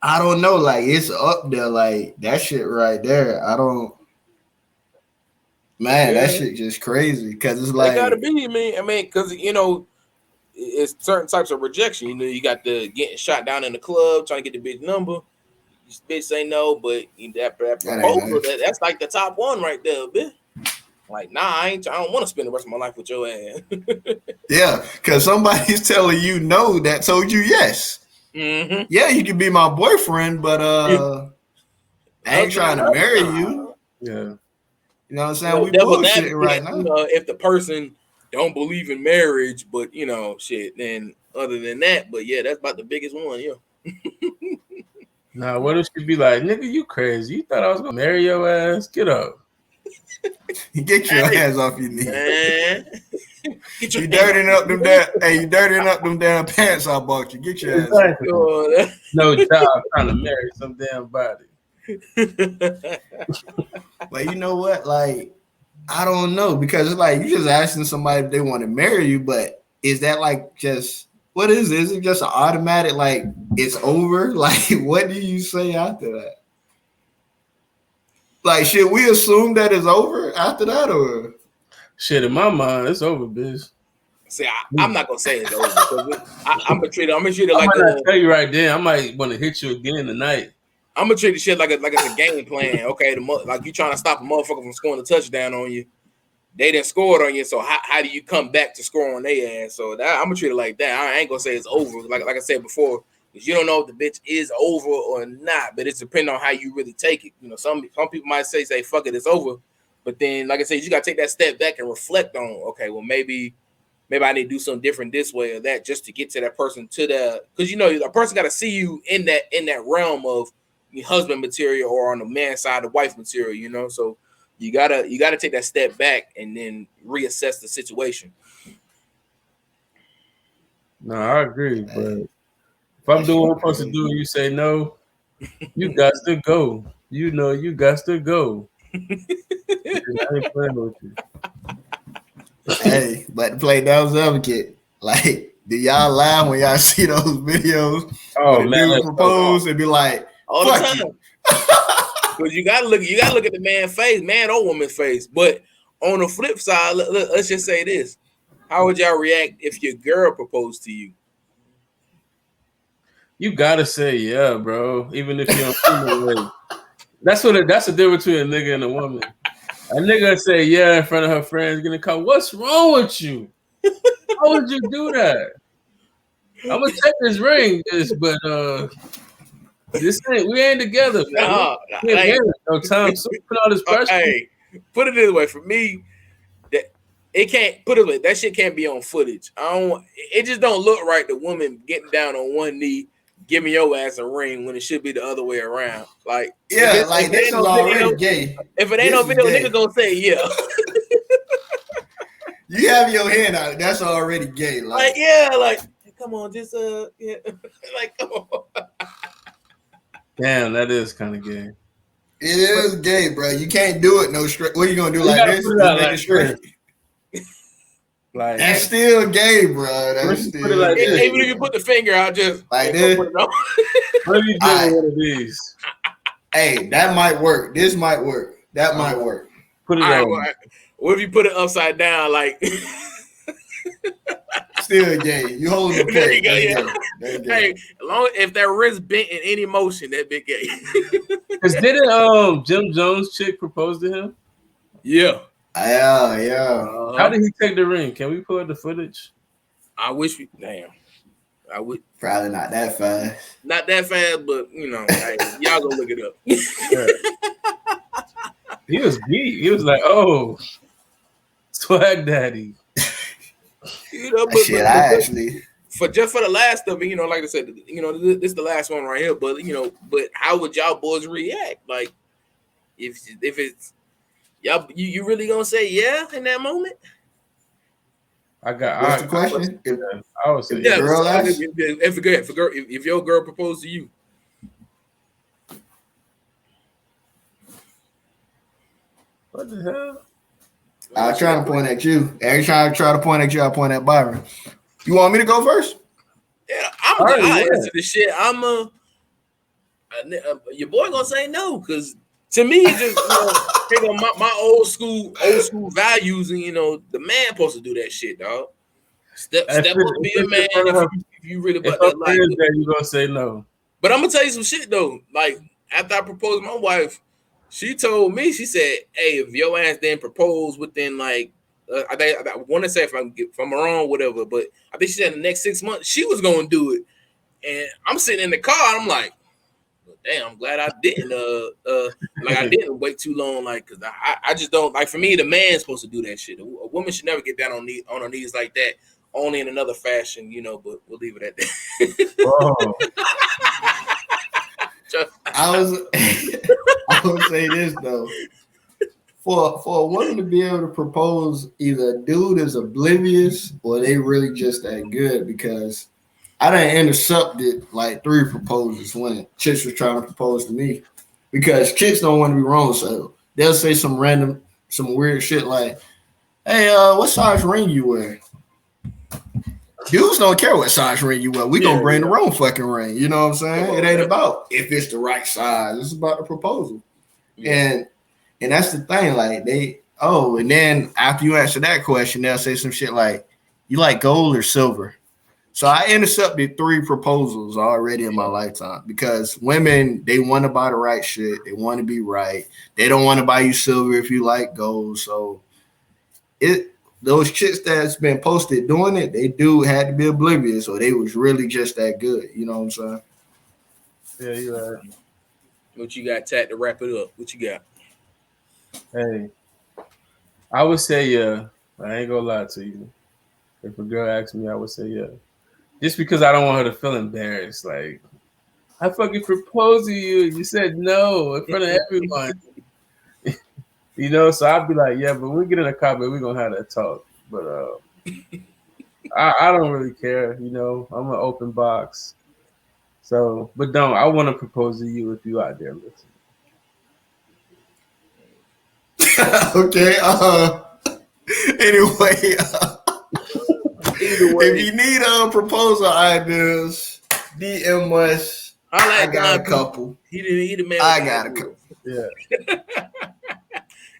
I don't know, like it's up there, like that shit right there. I don't, man, that shit just crazy because it's like it gotta be, man. I mean, because it's certain types of rejection. You got the getting shot down in the club, trying to get the bitch number. Bitch say no, but that proposal, that's like the top one right there, bitch. Like, nah, I don't want to spend the rest of my life with your ass. Yeah, because somebody's telling you no that told you yes. Mm-hmm. Yeah, you can be my boyfriend, but I ain't trying to marry you. Yeah. You know what I'm saying? We bullshitting right now. If the person don't believe in marriage, but shit, then other than that, but yeah, that's about the biggest one, yeah. Nah, what if she be like, nigga, you crazy? You thought I was gonna marry your ass? Get up. Get your ass off your knees. Man. You dirtying up them damn. Hey, you dirtying up them damn pants I bought you. Get your ass. Exactly. No job trying to marry some damn body. But you know what? Like, I don't know because it's like you just asking somebody if they want to marry you, but is that like just what is it? Is it just an automatic like it's over? Like, what do you say after that? Like, should we assume that it's over after that, or shit? In my mind, it's over, bitch. See, I'm not gonna say it's over. I'm gonna treat it like I tell you right there. I might want to hit you again tonight. I'm gonna treat the shit like it's a game plan. Okay, like you trying to stop a motherfucker from scoring a touchdown on you. They didn't score it on you, so how do you come back to score on their ass? So I'm gonna treat it like that. I ain't gonna say it's over. Like I said before, because you don't know if the bitch is over or not, but it's depending on how you really take it. Some people might say fuck it, it's over, but then like I said, you gotta take that step back and reflect on. Okay, well maybe I need to do something different this way or that just to get to that person because a person got to see you in that realm of husband material or on the man side of wife material. So you gotta take that step back and then reassess the situation. No, I agree, but if I'm doing what I'm supposed to do and you say no, you got to go. You got to go. I ain't playing with you. Hey, but to play devil's advocate, like, do y'all laugh when y'all see those videos? Oh man, dude propose and be like, all the time. Because you gotta look at the man's face, man or woman's face. But on the flip side, let's just say this: how would y'all react if your girl proposed to you? You gotta say yeah, bro. Even if you don't feel the way. That's the difference between a nigga and a woman. A nigga say yeah in front of her friends, gonna come. What's wrong with you? How would you do that? I'm gonna check this ring, but we ain't together, man. We ain't Like, married no time soon. Put all this pressure. hey, put it this way: for me, that it can't put it away. That shit can't be on footage. I don't. It just don't look right. The woman getting down on one knee, giving your ass a ring when it should be the other way around. Like, Yeah, like this is already gay. If it ain't no video, nigga gonna say yeah. You have your hand out. That's already gay. Like yeah, like come on, just yeah, like come on. Damn, that is kind of gay. It is gay, bro. You can't do it no straight. What are you gonna do You like this? put it out Make like it straight. Like That's still gay, bro. That's put it still like gay. this. Even if you put the finger out, just like this. put it on. What if you do one of these? Hey, that might work. This might work. That might work. Put it on. What if you put it upside down, like? Still gay. You holding the There you plate. go. Yeah. Hey, as long if that wrist bent in any motion, that big gay. Cause didn't Jim Jones chick propose to him? Yeah. Yeah. How did he take the ring? Can we pull up the footage? I wish we. Damn. I would. Probably not that fast. Not that fast, but hey, y'all go look it up. He was beat. He was like, "Oh, swag daddy." Actually. For the last of it, like I said, this is the last one right here. But but how would y'all boys react? Like, if it's y'all, you really gonna say yeah in that moment? What's the question? I would say yeah. Girl if your girl proposed to you. What the hell? I'm trying to point at you. Every time I try to point at you, I point at Byron. You want me to go first? Yeah, I answer the shit. Your boy gonna say no, because to me, it's just my old school values, and the man supposed to do that shit, dog. Step up, be a man if you really about that life. You gonna say no? But I'm gonna tell you some shit though. Like after I proposed to my wife, she told me, she said, "Hey, if your ass didn't propose within I want to say if I'm wrong, whatever, but I think she said in the next 6 months she was gonna do it." And I'm sitting in the car, and I'm like, well, "Damn, I'm glad I didn't. I didn't wait too long. Like, cause I just don't like. For me, the man's supposed to do that shit. A woman should never get down on her knees like that. Only in another fashion, But we'll leave it at that." Oh. I would say this though. For a woman to be able to propose, either a dude is oblivious or they really just that good, because I done intercepted like 3 proposals when chicks was trying to propose to me, because chicks don't want to be wrong, so they'll say some weird shit like, "Hey, what size ring you wear?" Dudes don't care what size ring you wear. We gonna bring the wrong fucking ring. You know what I'm saying? It ain't about if it's the right size. It's about the proposal. Yeah. And that's the thing. Like and then after you answer that question, they'll say some shit like, "You like gold or silver?" So I intercepted 3 proposals already in my lifetime, because women, they want to buy the right shit. They want to be right. They don't want to buy you silver if you like gold. So those chicks that's been posted doing it, they had to be oblivious, or they was really just that good. You know what I'm saying? Yeah, you're right. What you got, Tat, to wrap it up? What you got? Hey, I would say yeah. I ain't gonna lie to you. If a girl asked me, I would say yeah. Just because I don't want her to feel embarrassed. Like, I fucking proposed to you. You said no in front of everyone. So I'd be like, yeah, but when we get in the car, we're going to have that talk. But I don't really care. I'm an open box. So, but I want to propose to you if you out there listening. Okay. Anyway, if you need proposal ideas, DM us. I got a couple. He the man. I got a couple. Yeah.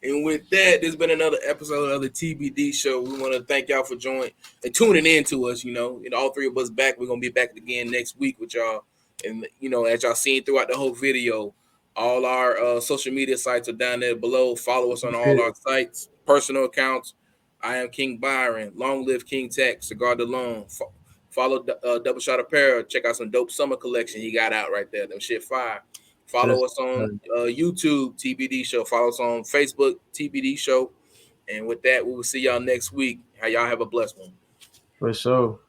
And with that, there's been another episode of the TBD show. We want to thank y'all for joining and tuning in to us. All three of us back. We're gonna be back again next week with y'all. And as y'all seen throughout the whole video, all our social media sites are down there below. Follow us on all our sites, personal accounts. I am King Byron. Long live King Tech. Cigar DeLone. Follow Double Shot Apparel. Check out some dope summer collection he got out right there. Them shit fire. Yes, Follow us on YouTube, TBD Show. Follow us on Facebook, TBD Show. And with that, we will see y'all next week. How y'all have a blessed one. for sure.